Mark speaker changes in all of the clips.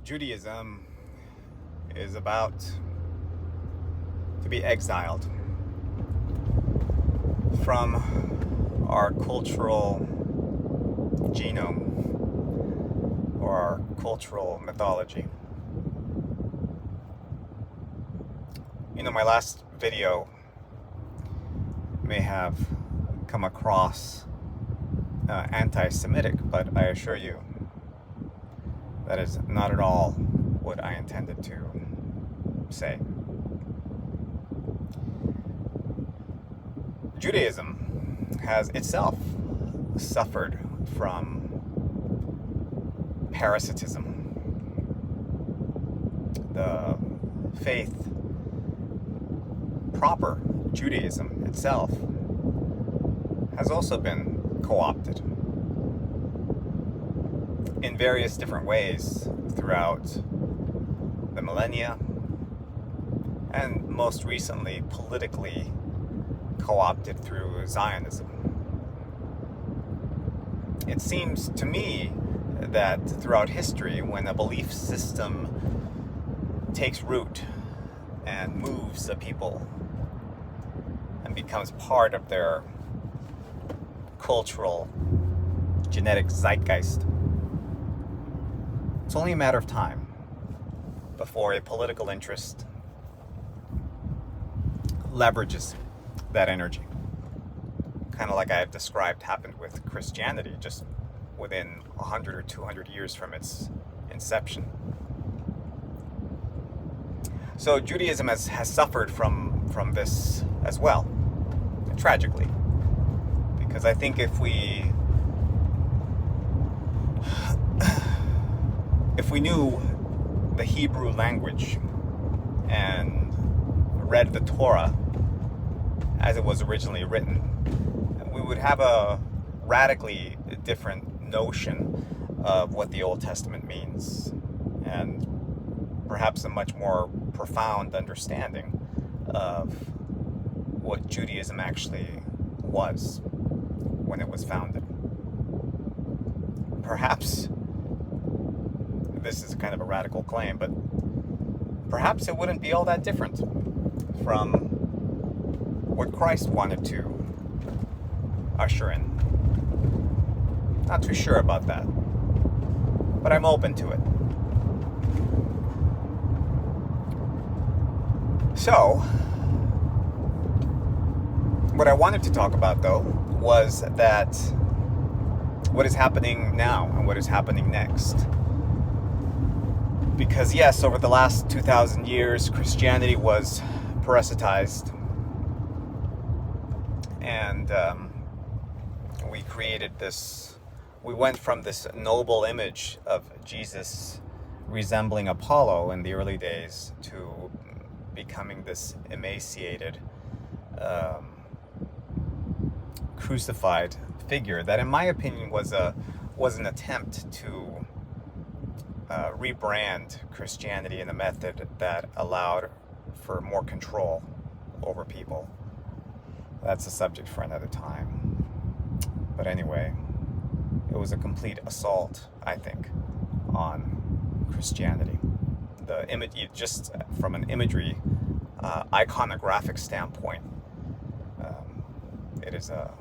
Speaker 1: Judaism is about to be exiled from our cultural genome or our cultural mythology. My last video may have come across anti-Semitic, but I assure you that is not at all what I intended to say. Judaism has itself suffered from parasitism. The faith, proper Judaism itself, has also been co-opted in various different ways throughout the millennia, and most recently politically co-opted through Zionism. It seems to me that throughout history, when a belief system takes root and moves a people and becomes part of their cultural genetic zeitgeist, it's only a matter of time before a political interest leverages that energy. Kind of like I have described happened with Christianity just within 100 or 200 years from its inception. So Judaism has suffered from this as well, tragically, because I think if we knew the Hebrew language and read the Torah as it was originally written, we would have a radically different notion of what the Old Testament means, and perhaps a much more profound understanding of what Judaism actually was when it was founded. Perhaps this is kind of a radical claim, but perhaps it wouldn't be all that different from what Christ wanted to usher in. Not too sure about that, but I'm open to it. So, what I wanted to talk about, though, was that what is happening now and what is happening next. Because yes, over the last 2,000 years, Christianity was parasitized, and we went from this noble image of Jesus resembling Apollo in the early days to becoming this emaciated, crucified figure that, in my opinion, was an attempt to rebrand Christianity in a method that allowed for more control over people. That's a subject for another time. But anyway, it was a complete assault, I think, on Christianity. The image, just from an imagery, iconographic standpoint, it is a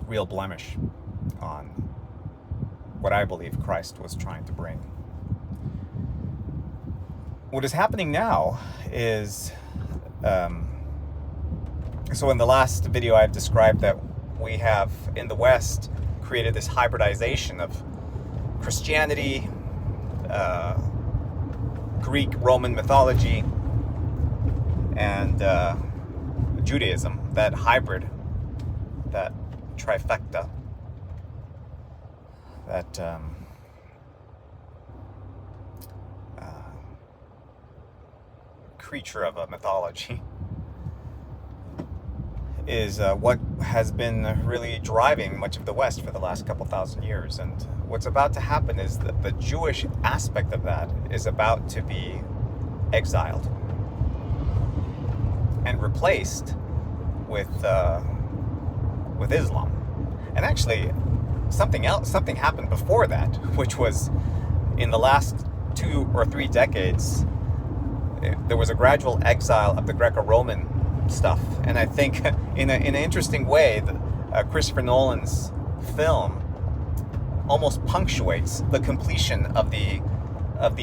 Speaker 1: real blemish on what I believe Christ was trying to bring. What is happening now is, so in the last video I've described that we have in the West created this hybridization of Christianity, Greek Roman mythology, and Judaism, that hybrid, that trifecta, that creature of a mythology, is what has been really driving much of the West for the last couple thousand years. And what's about to happen is that the Jewish aspect of that is about to be exiled and replaced with Islam. And actually, something happened before that, which was in the last 2 or 3 decades, there was a gradual exile of the Greco-Roman stuff. And I think in an interesting way, Christopher Nolan's film almost punctuates the completion of the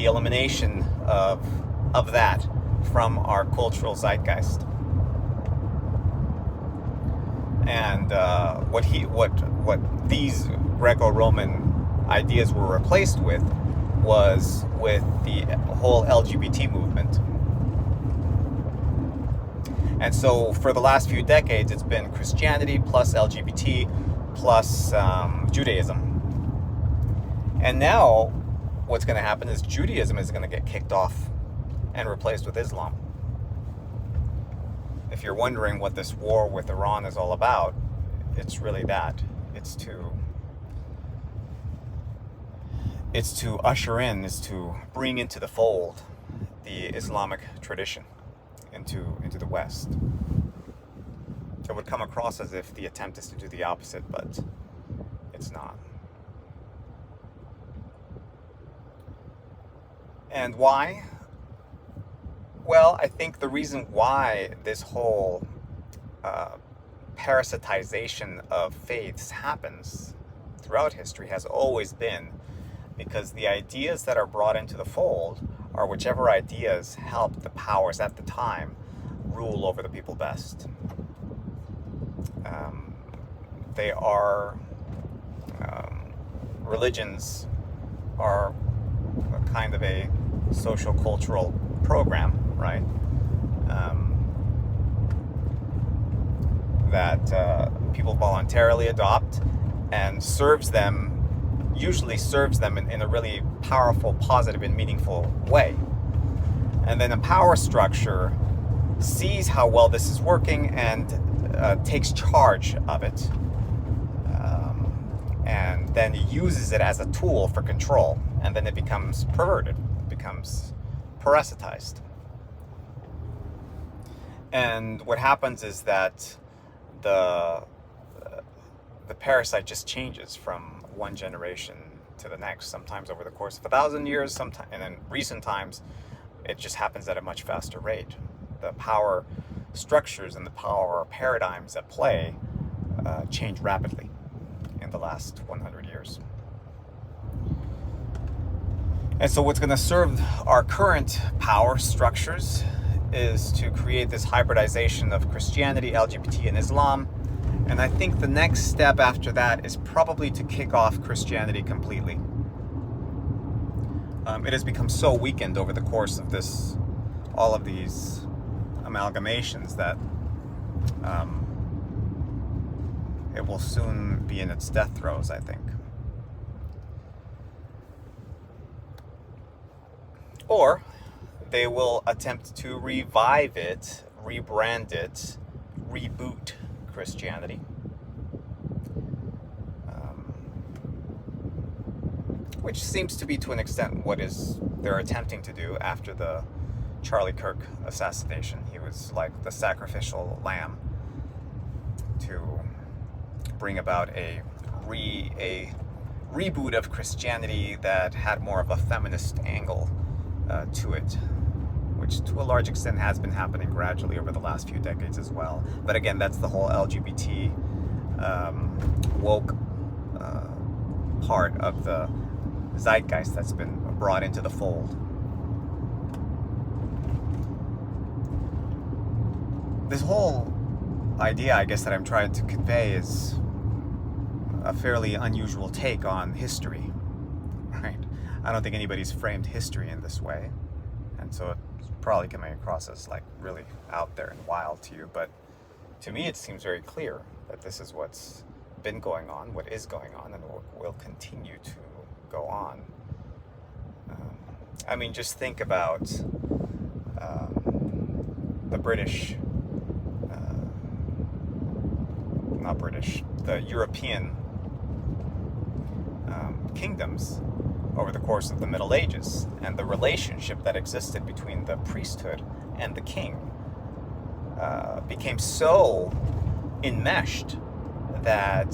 Speaker 1: elimination of that from our cultural zeitgeist. And what these Greco-Roman ideas were replaced with was with the whole LGBT movement. And so for the last few decades, it's been Christianity plus LGBT plus Judaism. And now what's going to happen is Judaism is going to get kicked off and replaced with Islam. If you're wondering what this war with Iran is all about, it's really that. It's to usher in, is to bring into the fold the Islamic tradition into the West. It would come across as if the attempt is to do the opposite, but it's not. And why? Well, I think the reason why this whole parasitization of faiths happens throughout history has always been because the ideas that are brought into the fold are whichever ideas help the powers at the time rule over the people best. They are, religions are a kind of a social cultural program, right? That people voluntarily adopt and usually serves them in a really powerful, positive, and meaningful way. And then a power structure sees how well this is working and takes charge of it, and then uses it as a tool for control, and then it becomes perverted, it becomes parasitized. And what happens is that the parasite just changes from one generation to the next, sometimes over the course of 1,000 years, sometimes, and in recent times, it just happens at a much faster rate. The power structures and the power paradigms at play change rapidly in the last 100 years. And so what's going to serve our current power structures is to create this hybridization of Christianity, LGBT, and Islam. And I think the next step after that is probably to kick off Christianity completely. It has become so weakened over the course of all of these amalgamations that it will soon be in its death throes, I think. Or they will attempt to revive it, rebrand it, reboot Christianity. Which seems to be, to an extent, what they're attempting to do after the Charlie Kirk assassination. He was like the sacrificial lamb to bring about a reboot of Christianity that had more of a feminist angle to it, which to a large extent has been happening gradually over the last few decades as well. But again, that's the whole LGBT woke part of the zeitgeist that's been brought into the fold. This whole idea, I guess, that I'm trying to convey is a fairly unusual take on history, right? I don't think anybody's framed history in this way, and so it's probably coming across as like really out there and wild to you, but to me it seems very clear that this is what's been going on, what is going on, and what will continue to go on. I mean, just think about the European kingdoms over the course of the Middle Ages, and the relationship that existed between the priesthood and the king became so enmeshed that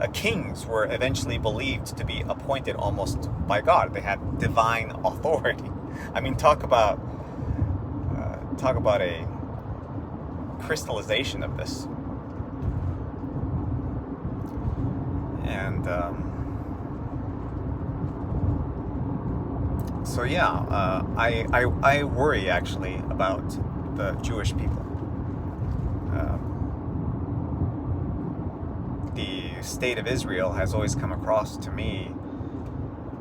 Speaker 1: kings were eventually believed to be appointed almost by God. They had divine authority. I mean, talk about a crystallization of this. And so yeah, I worry actually about the Jewish people. The state of Israel has always come across to me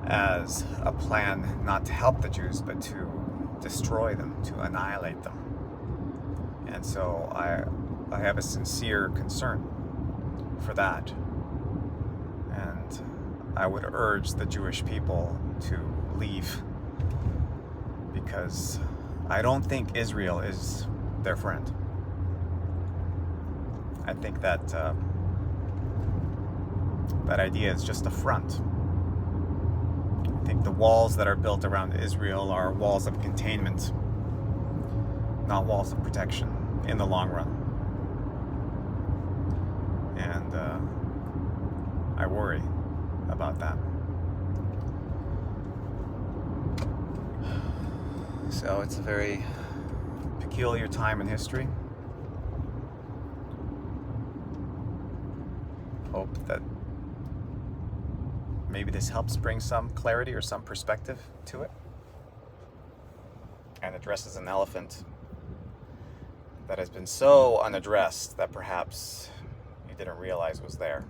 Speaker 1: as a plan not to help the Jews, but to destroy them, to annihilate them. And so I have a sincere concern for that. And I would urge the Jewish people to leave, because I don't think Israel is their friend. I think that that idea is just a front. I think the walls that are built around Israel are walls of containment, not walls of protection in the long run. And I worry about that. So it's a very peculiar time in history. Hope that maybe this helps bring some clarity or some perspective to it, and addresses an elephant that has been so unaddressed that perhaps you didn't realize was there.